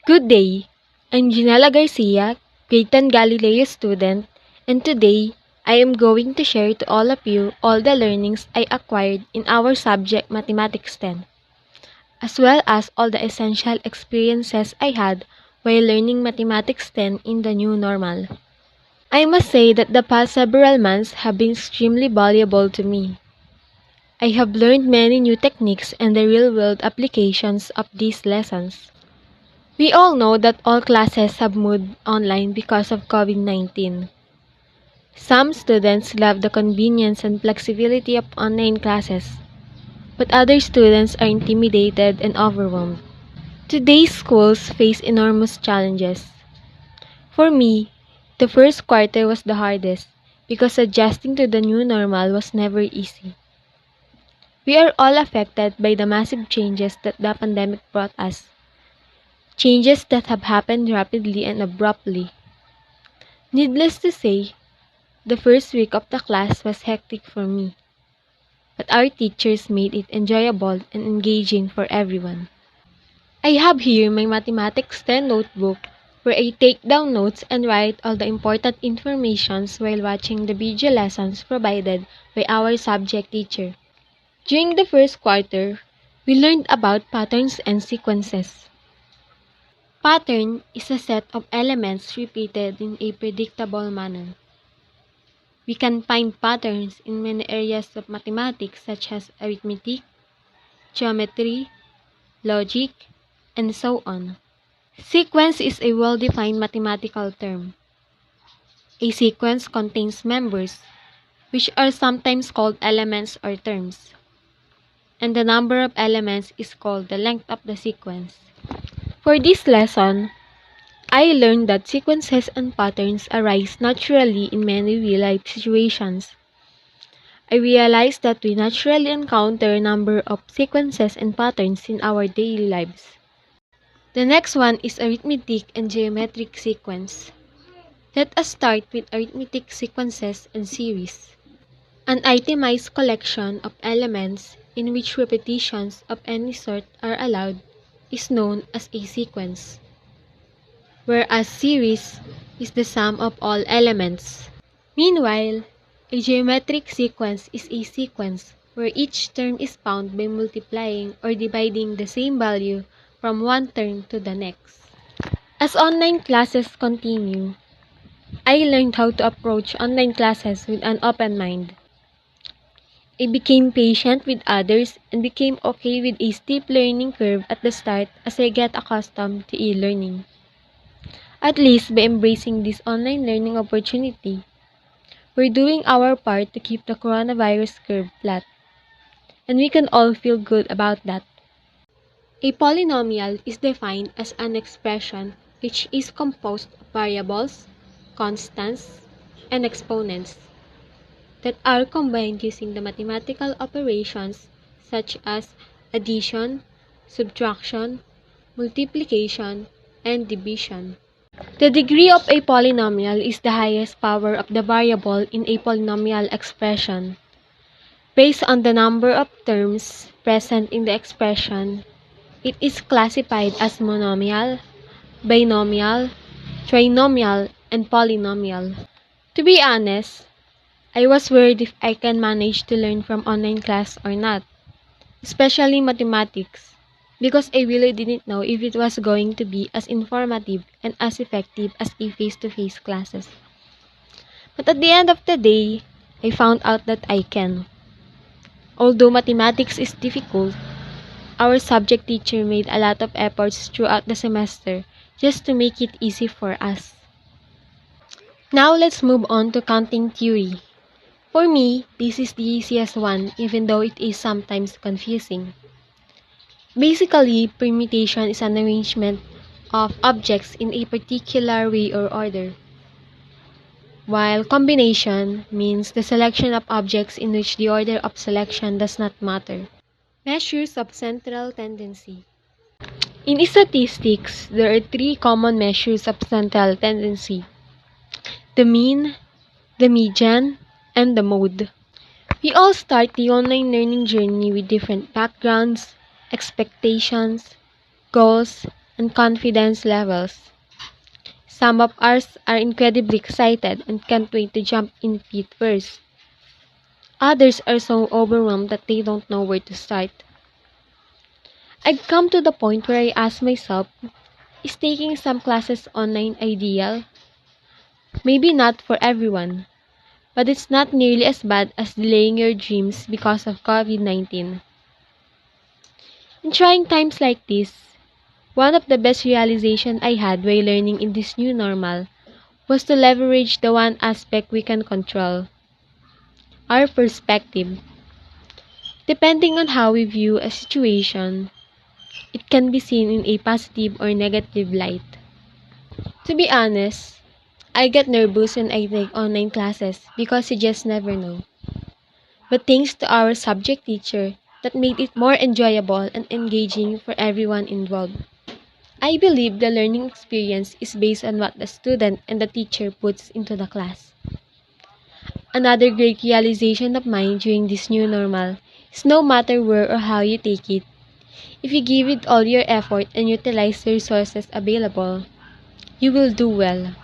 Good day. I'm Ginela Garcia, grade 10 Galileo student, and today I am going to share to all of you all the learnings I acquired in our subject Mathematics 10, as well as all the essential experiences I had while learning Mathematics 10 in the new normal. I must say that the past several months have been extremely valuable to me. I have learned many new techniques and the real-world applications of these lessons. We all know that all classes have moved online because of COVID-19. Some students love the convenience and flexibility of online classes, but other students are intimidated and overwhelmed. Today's schools face enormous challenges. For me, the first quarter was the hardest because adjusting to the new normal was never easy. We are all affected by the massive changes that the pandemic brought us. Changes that have happened rapidly and abruptly. Needless to say, the first week of the class was hectic for me, but our teachers made it enjoyable and engaging for everyone. I have here my Mathematics 10 notebook where I take down notes and write all the important informations while watching the video lessons provided by our subject teacher. During the first quarter, we learned about patterns and sequences. Pattern is a set of elements repeated in a predictable manner. We can find patterns in many areas of mathematics such as arithmetic, geometry, logic, and so on. Sequence is a well-defined mathematical term. A sequence contains members, which are sometimes called elements or terms, and the number of elements is called the length of the sequence. For this lesson, I learned that sequences and patterns arise naturally in many real-life situations. I realized that we naturally encounter a number of sequences and patterns in our daily lives. The next one is arithmetic and geometric sequence. Let us start with arithmetic sequences and series. An itemized collection of elements in which repetitions of any sort are allowed is known as a sequence, whereas series is the sum of all elements. Meanwhile, a geometric sequence is a sequence where each term is found by multiplying or dividing the same value from one term to the next. As online classes continue, I learned how to approach online classes with an open mind. I became patient with others and became okay with a steep learning curve at the start as I get accustomed to e-learning. At least by embracing this online learning opportunity, we're doing our part to keep the coronavirus curve flat, and we can all feel good about that. A polynomial is defined as an expression which is composed of variables, constants, and exponents that are combined using the mathematical operations such as addition, subtraction, multiplication, and division. The degree of a polynomial is the highest power of the variable in a polynomial expression. Based on the number of terms present in the expression, it is classified as monomial, binomial, trinomial, and polynomial. To be honest, I was worried if I can manage to learn from online class or not, especially mathematics, because I really didn't know if it was going to be as informative and as effective as a face-to-face classes. But at the end of the day, I found out that I can. Although mathematics is difficult, our subject teacher made a lot of efforts throughout the semester just to make it easy for us. Now let's move on to counting theory. For me, this is the easiest one even though it is sometimes confusing. Basically, permutation is an arrangement of objects in a particular way or order, while combination means the selection of objects in which the order of selection does not matter. Measures of central tendency. In statistics, there are three common measures of central tendency: the mean, the median, and the mode. We all start the online learning journey with different backgrounds, expectations, goals, and confidence levels. Some of us are incredibly excited and can't wait to jump in feet first. Others are so overwhelmed that they don't know where to start. I've come to the point where I ask myself, is taking some classes online ideal? Maybe not for everyone, but it's not nearly as bad as delaying your dreams because of COVID-19. In trying times like this, one of the best realizations I had while learning in this new normal was to leverage the one aspect we can control, our perspective. Depending on how we view a situation, it can be seen in a positive or negative light. To be honest, I get nervous when I take online classes because you just never know. But thanks to our subject teacher, that made it more enjoyable and engaging for everyone involved. I believe the learning experience is based on what the student and the teacher puts into the class. Another great realization of mine during this new normal is no matter where or how you take it, if you give it all your effort and utilize the resources available, you will do well.